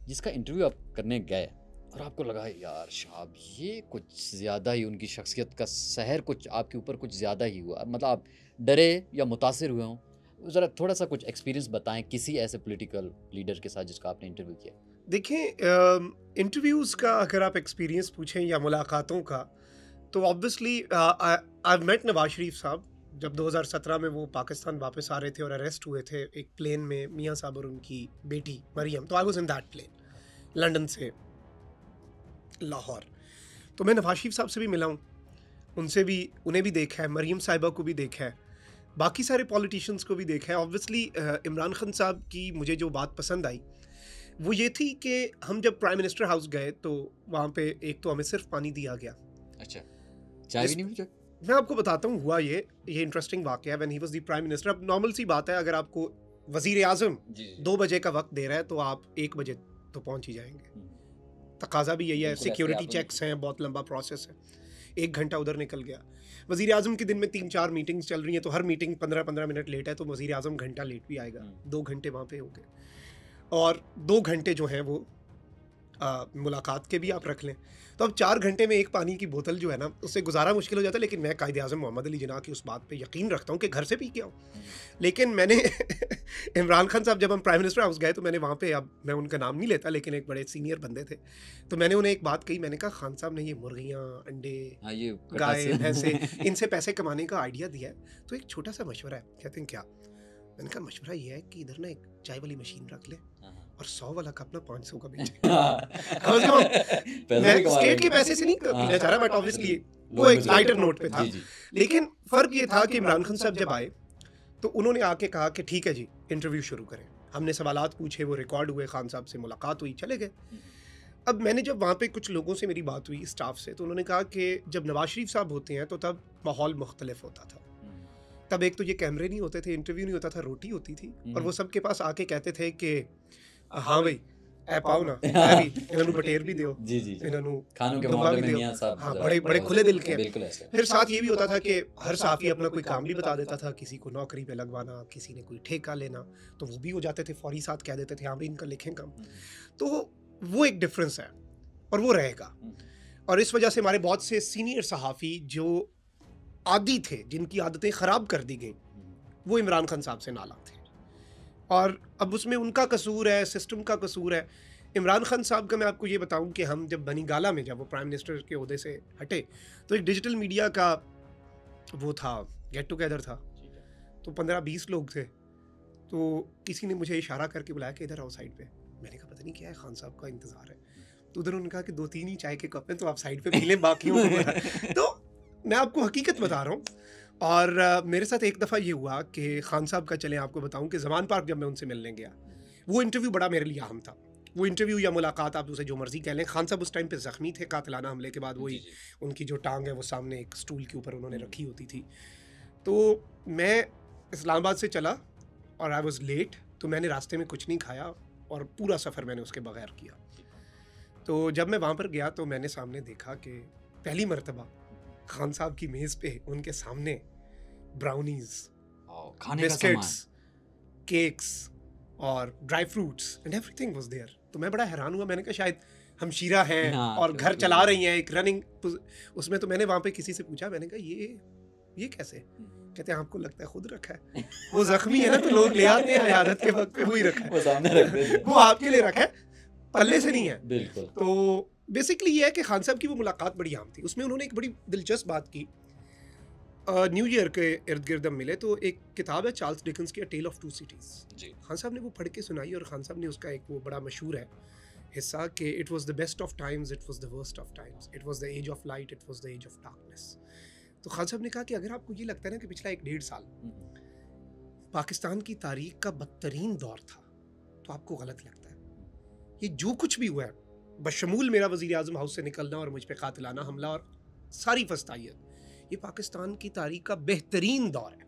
जिसका इंटरव्यू आप करने गए और आपको लगा यार साहब ये कुछ ज़्यादा ही उनकी शख्सियत का सहर कुछ आपके ऊपर कुछ ज़्यादा ही हुआ, मतलब आप डरे या मुतासिर हुए हों? ज़रा थोड़ा-सा कुछ एक्सपीरियंस बताएँ किसी ऐसे पॉलिटिकल लीडर के साथ जिसका आपने इंटरव्यू किया? देखिए, इंटरव्यूज़ का अगर आप एक्सपीरियंस पूछें या मुलाकातों का, तो obviously I met Nawaz Sharif साहब जब 2017 में वो पाकिस्तान वापस आ रहे थे और अरेस्ट हुए थे एक प्लेन में, मियाँ साहब और उनकी बेटी मरियम। तो I was in that plane London से लाहौर। तो मैं नवाज शरीफ साहब से भी मिला हूँ, उनसे भी, उन्हें भी देखा है, मरियम साहिबा को भी देखा है, बाकी सारे पॉलिटिशियंस को भी देखा है। ऑब्वियसली इमरान खान साहब की मुझे जो बात पसंद आई वो ये थी कि हम जब प्राइम मिनिस्टर हाउस गए तो वहाँ पे एक तो हमें सिर्फ पानी दिया गया। अच्छा, चाय भी नहीं पूछा? मैं आपको बताता हूँ हुआ ये इंटरेस्टिंग वाक़या है। When he was the prime minister, अब नॉर्मल सी बात है, अगर आपको वज़ीर आज़म जी, जी। 2 बजे का वक्त दे रहा है तो आप 1 बजे तो पहुँच ही जाएंगे। तकाजा भी यही है, बिल्कुल ऐसे सिक्योरिटी आप चेक्स हैं, बहुत लंबा प्रोसेस है। 1 घंटा उधर निकल गया। वज़ीर आज़म के दिन में 3-4 मीटिंग्स चल रही हैं, तो हर मीटिंग 15-15 मिनट लेट है, तो वज़ीर आज़म घंटा लेट भी आएगा। 2 घंटे वहाँ पे हो गए और 2 घंटे जो हैं वो मुलाकात के भी आप रख लें, तो अब 4 घंटे में एक पानी की बोतल जो है ना, उससे गुजारा मुश्किल हो जाता है। लेकिन मैं कायदे-आज़म मोहम्मद अली जिन्ना की उस बात पे यकीन रखता हूँ कि घर से पी के आओ। लेकिन मैंने इमरान खान साहब जब हम प्राइम मिनिस्टर हाउस गए तो मैंने वहाँ पे, अब मैं उनका नाम नहीं लेता, लेकिन एक बड़े सीनियर बंदे थे, तो मैंने उन्हें एक बात कही। मैंने कहा, खान साहब ने ये मुर्गियाँ, अंडे, हाँ, ये गाय, कटासे भैंसे, इनसे पैसे कमाने का आइडिया दिया है, तो एक छोटा सा मशवरा है। कहते हैं क्या? मैंने कहा मशवरा ये है कि इधर ना एक चाय वाली मशीन रख ले और 100 वाला कप ना 500 का बेचे। कम से कम मैं स्टेट के पैसे से नहीं पीना चाह रहा, बट ऑब्वियसली वो एक लाइटर नोट पे था। लेकिन फर्क ये था कि इमरान खान साहब जब आए तो उन्होंने आके कहा कि ठीक है जी, इंटरव्यू शुरू करें। हमने सवालात पूछे, वो रिकॉर्ड हुए, खान साहब से मुलाकात हुई, चले गए। अब मैंने जब वहाँ पे कुछ लोगों से मेरी बात हुई, स्टाफ से, तो उन्होंने कहा कि जब नवाज शरीफ साहब होते हैं तो तब माहौल मुख्तलिफ होता था। तब एक तो ये कैमरे नहीं होते थे, इंटरव्यू नहीं होता था, रोटी होती थी, और वो सबके पास आके कहते थे कि हाँ भाई ऐ पाओ ना, मैं भी इन्होंने बटेर भी दियो, जी, जी। इन्होंने खानों के दुम्बा मामले भी में दियो। मियाँ साहब हाँ, ज़रा बड़े बड़े खुले दिल के हैं। बिल्कुल ऐसे। फिर साथ ये भी होता था कि हर साफ़ी अपना कोई काम भी बता देता था, किसी को नौकरी पे लगवाना, किसी ने कोई ठेका लेना, तो वो भी हो जाते थे, फौरी साथ कह देते थे हाँ भाई इनका लिखें काम। तो वो एक डिफरेंस है और वो रहेगा। और इस वजह से हमारे बहुत से सीनियर सहाफ़ी जो आदी थे, जिनकी आदतें ख़राब कर दी गई, वो इमरान खान साहब से नाला थे, और अब उसमें उनका कसूर है, सिस्टम का कसूर है। इमरान खान साहब का मैं आपको ये बताऊं कि हम जब बनी गाला में, जब वो प्राइम मिनिस्टर के ओहदे से हटे, तो एक डिजिटल मीडिया का वो था, गेट टुगेदर था, तो 15-20 लोग थे। तो किसी ने मुझे इशारा करके बुलाया कि इधर आओ साइड पे। मैंने कहा पता नहीं क्या है, खान साहब का इंतज़ार है। तो उधर उन्होंने कहा कि 2-3 ही चाय के कप हैं, तो आप साइड पे पी लें, बाकियों को। तो मैं आपको हकीकत बता रहा हूँ। और मेरे साथ एक दफ़ा ये हुआ कि खान साहब का, चलें आपको बताऊं कि ज़मान पार्क जब मैं उनसे मिलने गया, वो इंटरव्यू बड़ा मेरे लिए अहम था। वो इंटरव्यू या मुलाकात, आप उसे जो मर्जी कह लें। खान साहब उस टाइम पे ज़ख्मी थे कातिलाना हमले के बाद। वही उनकी जो टांग है वो सामने एक स्टूल के ऊपर उन्होंने रखी होती थी। तो मैं इस्लामाबाद से चला और आई वॉज लेट, तो मैंने रास्ते में कुछ नहीं खाया और पूरा सफ़र मैंने उसके बगैर किया। तो जब मैं वहाँ पर गया तो मैंने सामने देखा कि पहली मरतबा खान साहब की मेज़ पे उनके सामने ब्राउनीज, बिस्किट्स, केक्स और dry fruits and everything was there. तो मैं बड़ा हैरान हुआ। मैंने कहा शायद हम शीरा हैं और घर चला रही हैं एक रनिंग उसमें। तो मैंने वहाँ पे किसी से पूछा, मैंने कहा ये कैसे? कहते हैं आपको लगता है खुद रखा है। वो जख्मी है ना, तो लोग ले आते हैं हयादत के वक्त पे, वही रखा है, वो सामने रख देते हैं। वो आपके लिए रखा है, पल्ले से नहीं है। बिल्कुल। तो बेसिकली ये है कि खान साहब की वो मुलाकात बड़ी आम थी। उसमें उन्होंने एक बड़ी दिलचस्प बात की। न्यू ईयर के इर्द गिर्द हम मिले, तो एक किताब है चार्ल्स डिकन्स की, a tale of two cities. Khan साहब ने वो पढ़ के सुनाई, और खान साहब ने उसका एक वो बड़ा मशहूर है हिस्सा कि it was the best of times, it was the worst of times, it was the age of light, it was the age of darkness. तो खान साहब ने कहा कि अगर आपको ये लगता है ना कि पिछला 1-1.5 साल पाकिस्तान की तारीख का बदतरीन दौर था, तो आपको गलत लगता है। ये जो कुछ भी हुआ है, बशमूल मेरा वज़ीर आज़म हाउस से निकलना और मुझ पे कातिलाना हमला और सारी फस्तायत, ये पाकिस्तान की तारीख का बेहतरीन दौर है।